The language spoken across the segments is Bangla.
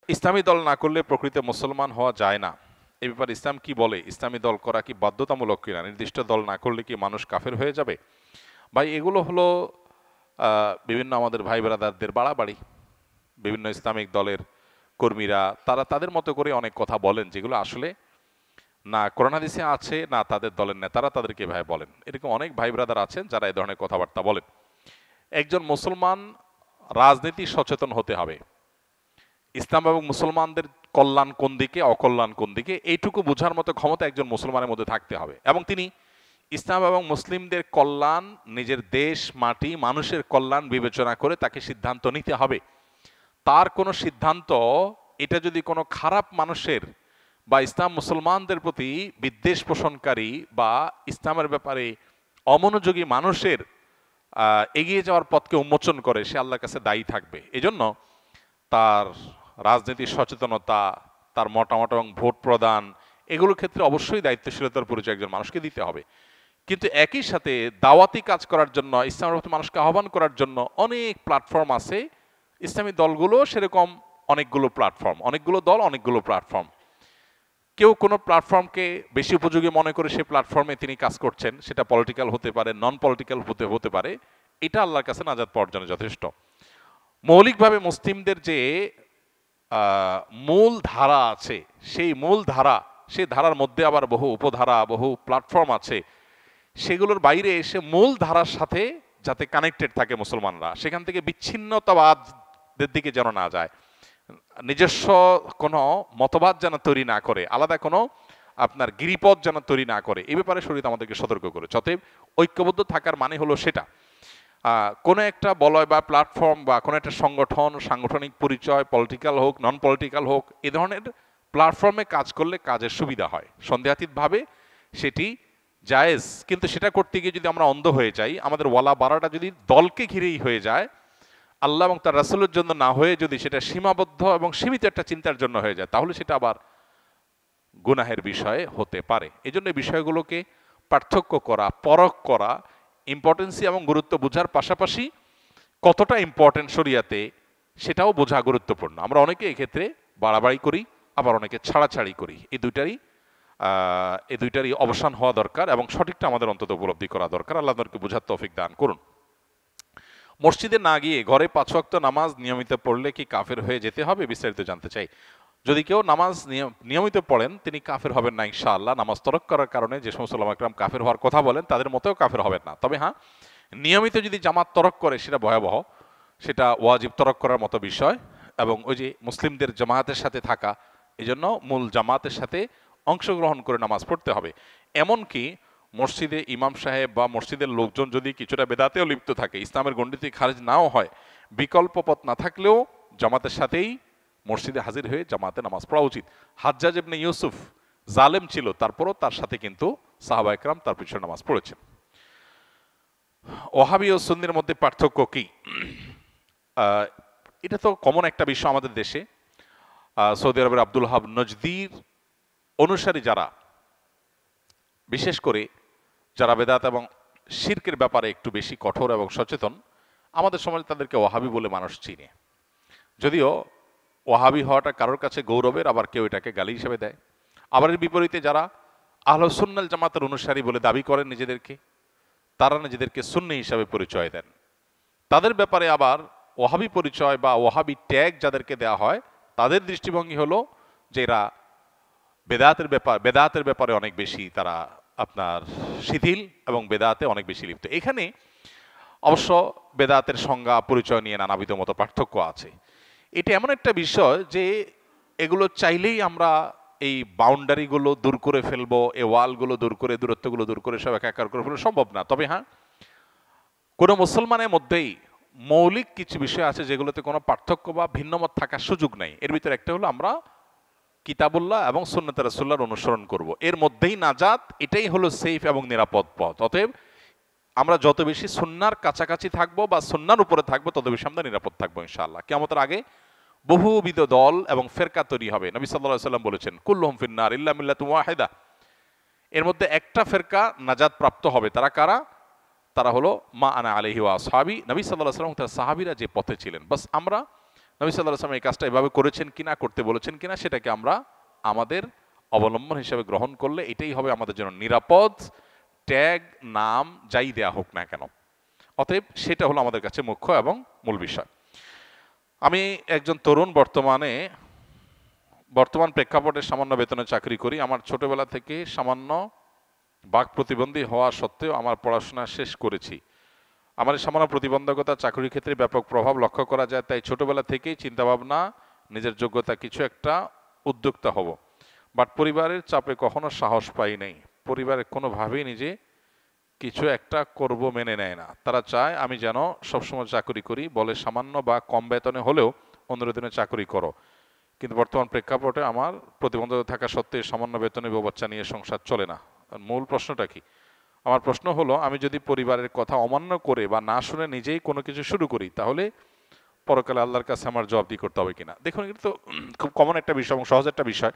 ইসলামী দল না করলে প্রকৃত মুসলমান হওয়া যায় না, এ ব্যাপারে ইসলাম কি বলে? ইসলামী দল করা কি বাধ্যতামূলক কিনা? নির্দিষ্ট দল না করলে কি মানুষ কাফের হয়ে যাবে? ভাই, এগুলো হলো বিভিন্ন আমাদের ভাই ব্রাদারদের বাড়াবাড়ি। বিভিন্ন ইসলামিক দলের কর্মীরা তারা তাদের মতো করে অনেক কথা বলেন, যেগুলো আসলে না কোরআন হাদিসে আছে, না তাদের দলের নেতারা তাদেরকে ভাই বলেন। এরকম অনেক ভাই ব্রাদার আছেন যারা এই ধরনের কথাবার্তা বলেন। একজন মুসলমান রাজনীতি সচেতন হতে হবে। ইসলাম এবং মুসলমানদের কল্যাণ কোন দিকে, অকল্যাণ কোন দিকে, এইটুকু বোঝার মতো ক্ষমতা একজন মুসলমানের মধ্যে থাকতে হবে, এবং তিনি ইসলাম এবং মুসলিমদের কল্যাণ, নিজের দেশ, মাটি, মানুষের কল্যাণ বিবেচনা করে তাকে সিদ্ধান্ত নিতে হবে। তার কোনো সিদ্ধান্ত এটা যদি কোনো খারাপ মানুষের বা ইসলাম মুসলমানদের প্রতি বিদ্বেষ পোষণকারী বা ইসলামের ব্যাপারে অমনোযোগী মানুষের এগিয়ে যাওয়ার পথকে উন্মোচন করে, সে আল্লাহর কাছে দায়ী থাকবে। এজন্য তার রাজনীতির সচেতনতা, তার মতামত এবং ভোট প্রদান, এগুলোর ক্ষেত্রে অবশ্যই দায়িত্বশীলতার পরিচয় একজন মানুষকে দিতে হবে। কিন্তু একই সাথে দাওয়াতি কাজ করার জন্য, ইসলামের প্রতি মানুষকে আহ্বান করার জন্য অনেক প্ল্যাটফর্ম আছে। ইসলামী দলগুলো সেরকম অনেকগুলো প্ল্যাটফর্ম, অনেকগুলো দল, অনেকগুলো প্ল্যাটফর্ম। কেউ কোনো প্ল্যাটফর্মকে বেশি উপযোগী মনে করে সে প্ল্যাটফর্মে তিনি কাজ করছেন, সেটা পলিটিক্যাল হতে পারে, নন পলিটিক্যাল হতে পারে। এটা আল্লাহর কাছে নাজাত পাওয়ার জন্য যথেষ্ট। মৌলিকভাবে মুসলিমদের যে মূল ধারা আছে, সেই মূল ধারা, সেই ধারার মধ্যে আবার বহু উপধারা, বহু প্ল্যাটফর্ম আছে। সেগুলোর বাইরে এসে মূল ধারার সাথে যাতে কানেক্টেড থাকে মুসলমানরা, সেখান থেকে বিচ্ছিন্নতাবাদের দিকে যেন না যায়, নিজস্ব কোনো মতবাদ যেন তৈরি না করে, আলাদা কোনো আপনার গিরিপথ যেন তৈরি না করে, এই ব্যাপারে শরীয়ত আমাদেরকে সতর্ক করেছে। অতএব ঐক্যবদ্ধ থাকার মানে হলো সেটা, কোনো একটা বলয় বা প্ল্যাটফর্ম বা কোনো একটা সংগঠন, সাংগঠনিক পরিচয়, পলিটিক্যাল হোক, নন পলিটিক্যাল হোক, এ ধরনের প্ল্যাটফর্মে কাজ করলে কাজের সুবিধা হয়। সন্দেহাতীতভাবে সেটি জায়েজ, কিন্তু সেটা করতে গিয়ে যদি আমরা অন্ধ হয়ে যাই, আমাদের ওয়ালা বাড়াটা যদি দলকে ঘিরেই হয়ে যায়, আল্লাহ এবং তার রাসূলের জন্য না হয়ে যদি সেটা সীমাবদ্ধ এবং সীমিত একটা চিন্তার জন্য হয়ে যায়, তাহলে সেটা আবার গুনাহের বিষয়ে হতে পারে। এই জন্য বিষয়গুলোকে পার্থক্য করা, পরখ করা, ইম্পর্টেন্সি এবং গুরুত্ব বোঝার পাশাপাশি কতটা ইম্পর্টেন্ট শরিয়াতে সেটাও বোঝা গুরুত্বপূর্ণ। আমরা অনেকে এক্ষেত্রে বাড়াবাড়ি করি, আবার অনেকে ছাড়াছাড়ি করি। এই দুইটারই অবসান হওয়া দরকার, এবং সঠিকটা আমাদের অন্তত উপলব্ধি করা দরকার। আল্লাহ আমাদেরকে বোঝার তৌফিক দান করুন। মসজিদে না গিয়ে ঘরে 5 ওয়াক্ত নামাজ নিয়মিত পড়লে কি কাফের হয়ে যেতে হবে? বিস্তারিত জানতে চাই। যদি কেউ নামাজ নিয়মিত পড়েন, তিনি কাফের হবেন না ইনশাআল্লাহ। নামাজ তরক করার কারণে যে সমস্ত উলামা ইকরাম কাফের হওয়ার কথা বলেন, তাদের মতেও কাফের হবেন না। তবে হ্যাঁ, নিয়মিত যদি জামাত তরক করে সেটা ভয়াবহ, সেটা ওয়াজিব তরক করার মতো বিষয়। এবং ওই যে মুসলিমদের জামাতের সাথে থাকা, এই জন্য মূল জামাতের সাথে অংশগ্রহণ করে নামাজ পড়তে হবে। এমনকি মসজিদে ইমাম সাহেব বা মসজিদের লোকজন যদি কিছুটা বেদাতেও লিপ্ত থাকে, ইসলামের গণ্ডিতে খারিজ নাও হয়, বিকল্প পথ না থাকলেও জামাতের সাথেই মসজিদে হাজির হয়ে জামাতে নামাজ পড়া উচিত। হাজ্জাজ ইবনে ইউসুফ জালেম ছিল, তারপরও তার সাথে কিন্তু সাহাবা একরাম তার পিছনে নামাজ পড়েছেন। ওয়াহাবি ও সুন্নির মধ্যে পার্থক্য কি? এটা তো কমন একটা বিষয় আমাদের দেশে। সৌদি আরবের আব্দুল ওয়াহাব নজদির অনুসারী যারা, বিশেষ করে যারা বেদাত এবং শিরকের ব্যাপারে একটু বেশি কঠোর এবং সচেতন, আমাদের সমাজে তাদেরকে ওয়াহাবি বলে মানুষ চিনে। যদিও ওয়াহাবি হওয়াটা কারোর কাছে গৌরবের, আবার কেউ এটাকে গালি হিসেবে দেয়। আবার এর বিপরীতে যারা আহলে সুন্নাল জামাতের অনুসারী বলে দাবি করেন নিজেদেরকে, তারা নিজেদেরকে সুন্নি হিসাবে পরিচয় দেন। তাদের ব্যাপারে আবার ওয়াহাবি পরিচয় বা ওয়াহাবি ট্যাগ যাদেরকে দেওয়া হয়, তাদের দৃষ্টিভঙ্গি হলো যে এরা বেদাতের ব্যাপারে অনেক বেশি তারা আপনার শিথিল এবং বেদাতে অনেক বেশি লিপ্ত। এখানে অবশ্য বেদাতের সংজ্ঞা পরিচয় নিয়ে নানাবিধ মতো পার্থক্য আছে। এটা এমন একটা বিষয় যে এগুলো চাইলেই আমরা এই বাউন্ডারিগুলো দূর করে ফেলবো, এই ওয়ালগুলো দূর করে, দূরত্বগুলো দূর করে সব একাকার করে ফেলবো, সম্ভব না। তবে হ্যাঁ, কোনো মুসলমানের মধ্যেই মৌলিক কিছু বিষয় আছে যেগুলোতে কোনো পার্থক্য বা ভিন্নমত থাকার সুযোগ নাই। এর ভিতরে একটা হলো আমরা কিতাবুল্লাহ এবং সুন্নাতে রাসূলুল্লাহর অনুসরণ করব, এর মধ্যেই নাজাত, এটাই হলো সেফ এবং নিরাপদ পথ। অতএব আমরা যত বেশি সুন্নাহর কাছাকাছি থাকবো বা সুন্নাহর উপরে থাকবো, তত বেশি আমরা নিরাপদ থাকবো ইনশাআল্লাহ। কিয়ামতের আগে বহুবিধ দল এবং ফেরকা তৈরি হবে। নবী সাল্লাল্লাহু আলাইহি ওয়াসাল্লাম বলেছেন, কুল্লুহুম ফিন্নার ইল্লা মিল্লাতুন ওয়াহিদা। এর মধ্যে একটা ফেরকা নাজাত প্রাপ্ত হবে। তারা কারা? তারা হলো মা আনা আলাইহি ওয়া আসহাবি, নবী সাল্লাল্লাহু আলাইহি ওয়াসাল্লাম তার সাহাবীরা যে পথে ছিলেন। বাস আমরা নবী সাল্লাল্লাহু আলাইহি ওয়াসাল্লাম এই কাজটা এভাবে করেছেন কিনা, করতে বলেছেন কিনা, সেটাকে আমরা আমাদের অবলম্বন হিসেবে গ্রহণ করলে এটাই হবে আমাদের জন্য নিরাপদ। ট্যাগ, নাম যাই দেয়া হোক না কেন, অতএব সেটা হলো আমাদের কাছে মুখ্য এবং মূল বিষয়। আমি একজন তরুণ, বর্তমান প্রেক্ষাপটে সামান্য বেতনে চাকরি করি। আমার ছোটবেলা থেকে সামান্য বাক প্রতিবন্ধী হওয়া সত্ত্বেও আমার পড়াশোনা শেষ করেছি। আমার এই সামান্য প্রতিবন্ধকতা চাকরির ক্ষেত্রে ব্যাপক প্রভাব লক্ষ্য করা যায়, তাই ছোটবেলা থেকেই চিন্তাভাবনা নিজের যোগ্যতা কিছু একটা উদ্যোক্তা হব, বাট পরিবারের চাপে কখনো সাহস পাই নাই। পরিবারের কোনোভাবেই নিজে কিছু একটা করব মেনে নেয় না। তারা চায় আমি যেন সবসময় চাকরি করি, বলে সামান্য বা কম বেতনে হলেও অন্য দিনে চাকরি করো। কিন্তু বর্তমান প্রেক্ষাপটে আমার প্রতিবন্ধকতা থাকা সত্ত্বেও সামান্য বেতনে বউ বাচ্চা নিয়ে সংসার চলে না। মূল প্রশ্নটা কি? আমার প্রশ্ন হলো, আমি যদি পরিবারের কথা অমান্য করে বা না শুনে নিজেই কোনো কিছু শুরু করি, তাহলে পরকালে আল্লাহর কাছে আমার জবাবদিহি করতে হবে কিনা? দেখুন, এটা তো খুব কমন একটা বিষয় এবং সহজ একটা বিষয়।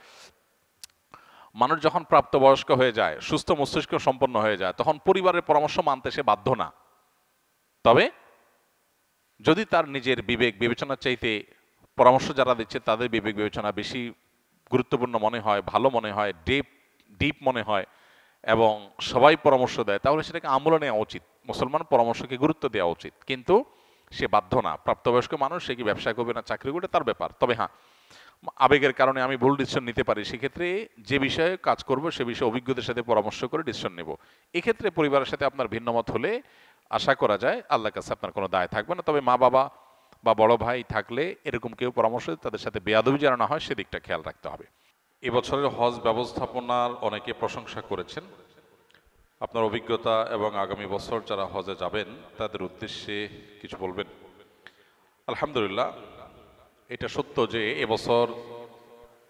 মানুষ যখন প্রাপ্তবয়স্ক হয়ে যায়, সুস্থ মস্তিষ্ক সম্পন্ন হয়ে যায়, তখন পরিবারের পরামর্শ মানতে সে বাধ্য না। তবে যদি তার নিজের বিবেক বিবেচনার চাইতে পরামর্শ যারা দিচ্ছে তাদের বিবেক বিবেচনা বেশি গুরুত্বপূর্ণ মনে হয়, ভালো মনে হয়, ডিপ মনে হয় এবং সবাই পরামর্শ দেয়, তাহলে সেটাকে আমলে নেওয়া উচিত। মুসলমান পরামর্শকে গুরুত্ব দেওয়া উচিত, কিন্তু সে বাধ্য না। প্রাপ্তবয়স্ক মানুষ, সে কি ব্যবসা করবে না চাকরি করবে তার ব্যাপার। তবে হ্যাঁ, আবেগের কারণে আমি ভুল ডিসিশন নিতে পারি, সেক্ষেত্রে যে বিষয়ে কাজ করব সে বিষয়ে অভিজ্ঞদের সাথে পরামর্শ করে ডিসিশন নেব। এক্ষেত্রে পরিবারের সাথে আপনার ভিন্নমত হলে আশা করা যায় আল্লাহর কাছে আপনার কোনো দায় থাকবে না। তবে মা বাবা বা বড় ভাই থাকলে এরকম কেউ পরামর্শ তাদের সাথে বেয়াদবি যেন না হয় সেদিকটা খেয়াল রাখতে হবে। এবছরের হজ ব্যবস্থাপনার অনেকে প্রশংসা করেছেন। আপনার অভিজ্ঞতা এবং আগামী বছর যারা হজে যাবেন তাদের উদ্দেশ্যে কিছু বলবেন। আলহামদুলিল্লাহ, এটা সত্য যে এবছর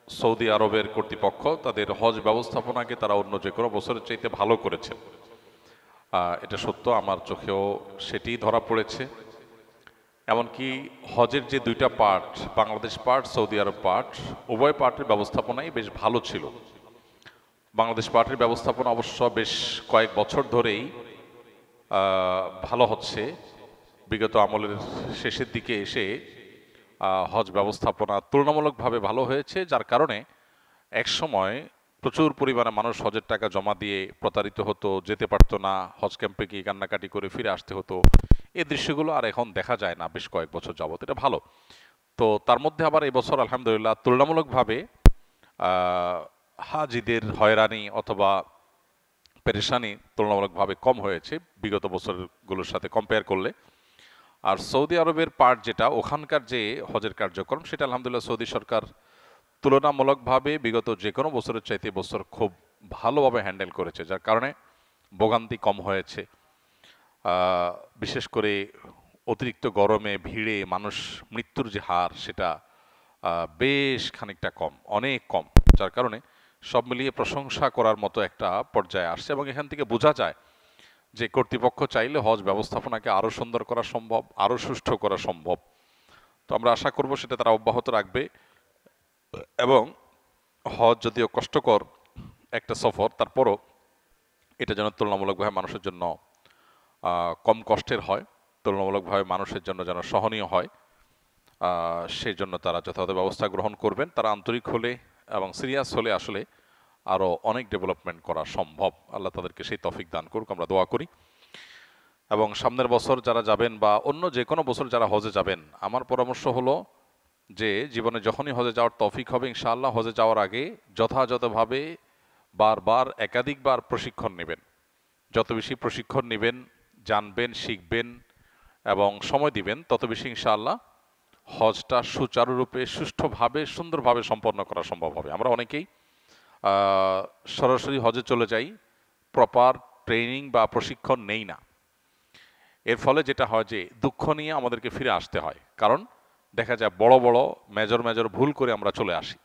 সৌদি আরবের কর্তৃপক্ষ তাদের হজ ব্যবস্থাপনাকে তারা অন্য যে কোনো বছরের চাইতে ভালো করেছে। এটা সত্য, আমার চোখেও সেটি ধরা পড়েছে। এমনকি হজের যে দুইটা পার্ট, বাংলাদেশ পার্ট, সৌদি আরব পার্ট, উভয় পার্টের ব্যবস্থাপনাই বেশ ভালো ছিল। বাংলাদেশ পার্টির ব্যবস্থাপনা অবশ্য বেশ কয়েক বছর ধরেই ভালো হচ্ছে। বিগত আমলের শেষের দিকে এসে হজ ব্যবস্থাপনা তুলনামূলকভাবে ভালো হয়েছে, যার কারণে একসময় প্রচুর পরিমাণে মানুষ হজের টাকা জমা দিয়ে প্রতারিত হতো, যেতে পারতো না, হজ ক্যাম্পে গিয়ে কান্নাকাটি করে ফিরে আসতে হতো। এই দৃশ্যগুলো আর এখন দেখা যায় না বেশ কয়েক বছর যাবত। এটা ভালো। তো তার মধ্যে আবার এই বছর আলহামদুলিল্লাহ তুলনামূলকভাবে হাজিদের হয়রানি অথবা পেরেশানি তুলনামূলকভাবে কম হয়েছে বিগত বছরগুলোর সাথে কম্পেয়ার করলে। আর সৌদি আরবের পার্ট যেটা, ওখানকার যে হজের কার্যক্রম, সেটা আলহামদুলিল্লাহ সৌদি সরকার তুলনামূলকভাবে বিগত যে কোনো বছরের চাইতে বছর খুব ভালোভাবে হ্যান্ডেল করেছে, যার কারণে ভোগান্তি কম হয়েছে। বিশেষ করে অতিরিক্ত গরমে ভিড়ে মানুষ মৃত্যুর যে হার, সেটা বেশ খানিকটা কম, অনেক কম, যার কারণে সব মিলিয়ে প্রশংসা করার মতো একটা পর্যায়ে আসছে। এবং এখান থেকে বোঝা যায় যে কর্তৃপক্ষ চাইলে হজ ব্যবস্থাপনাকে আরও সুন্দর করা সম্ভব, আরও সুষ্ঠু করা সম্ভব। তো আমরা আশা করব সেটা তারা অব্যাহত রাখবে এবং হজ যদিও কষ্টকর একটা সফর, তারপরও এটা যেন তুলনামূলকভাবে মানুষের জন্য কম কষ্টের হয়, তুলনামূলকভাবে মানুষের জন্য যেন সহনীয় হয়, সেই জন্য তারা যথাযথ ব্যবস্থা গ্রহণ করবেন। তারা আন্তরিক হলে এবং সিরিয়াস হলে আসলে আরও অনেক ডেভেলপমেন্ট করা সম্ভব। আল্লাহ তাদেরকে সেই তৌফিক দান করুক, আমরা দোয়া করি। এবং সামনের বছর যারা যাবেন বা অন্য যে কোনো বছর যারা হজে যাবেন, আমার পরামর্শ হলো যে জীবনে যখনই হজে যাওয়ার তৌফিক হবে ইনশাআল্লাহ, হজে যাওয়ার আগে যথাযথভাবে বারবার একাধিকবার প্রশিক্ষণ নেবেন। যত বেশি প্রশিক্ষণ নেবেন, জানবেন, শিখবেন এবং সময় দিবেন, তত বেশি ইনশাআল্লাহ হজটা সুচারুরূপে, সুষ্ঠুভাবে, সুন্দরভাবে সম্পন্ন করা সম্ভব হবে। আমরা অনেকেই সরাসরি হজে চলে যাই, প্রপার ট্রেনিং বা প্রশিক্ষণ নেই না। এর ফলে যেটা হয় যে দুঃখ নিয়ে আমাদেরকে ফিরে আসতে হয়, কারণ দেখা যায় বড় বড় মেজর ভুল করে আমরা চলে আসি।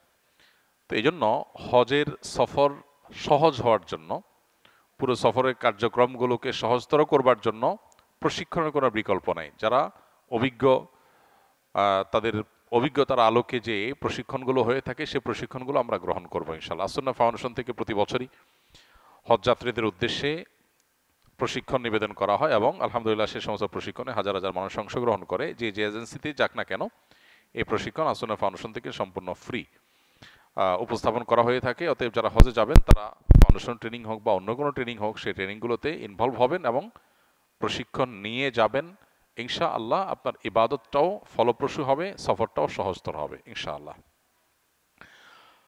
তো এই জন্য হজের সফর সহজ হওয়ার জন্য, পুরো সফরের কার্যক্রমগুলোকে সহজতর করবার জন্য প্রশিক্ষণের কোনো বিকল্প নাই। যারা অভিজ্ঞ, তাদের অভিজ্ঞতার আলোকে যে প্রশিক্ষণগুলো হয়ে থাকে, সে প্রশিক্ষণগুলো আমরা গ্রহণ করবো ইনশাআল্লাহ। আসুন্নাহ ফাউন্ডেশন থেকে প্রতি বছরই হজযাত্রীদের উদ্দেশ্যে প্রশিক্ষণ নিবেদন করা হয় এবং আলহামদুলিল্লাহ সে সমস্ত প্রশিক্ষণে হাজার হাজার মানুষ অংশগ্রহণ করে। যে এজেন্সিতে যাক না কেন, এই প্রশিক্ষণ আসুনা ফাউন্ডেশন থেকে সম্পূর্ণ ফ্রি উপস্থাপন করা হয়ে থাকে। অতএব যারা হজে যাবেন তারা ফাউন্ডেশন ট্রেনিং হোক বা অন্য কোনো ট্রেনিং হোক, সেই ট্রেনিংগুলোতে ইনভলভ হবেন এবং প্রশিক্ষণ নিয়ে যাবেন। ইনশাআল্লাহ আপনার ইবাদতটাও ফলপ্রসূ হবে, সফরটাও সহজতর হবে ইনশাআল্লাহ।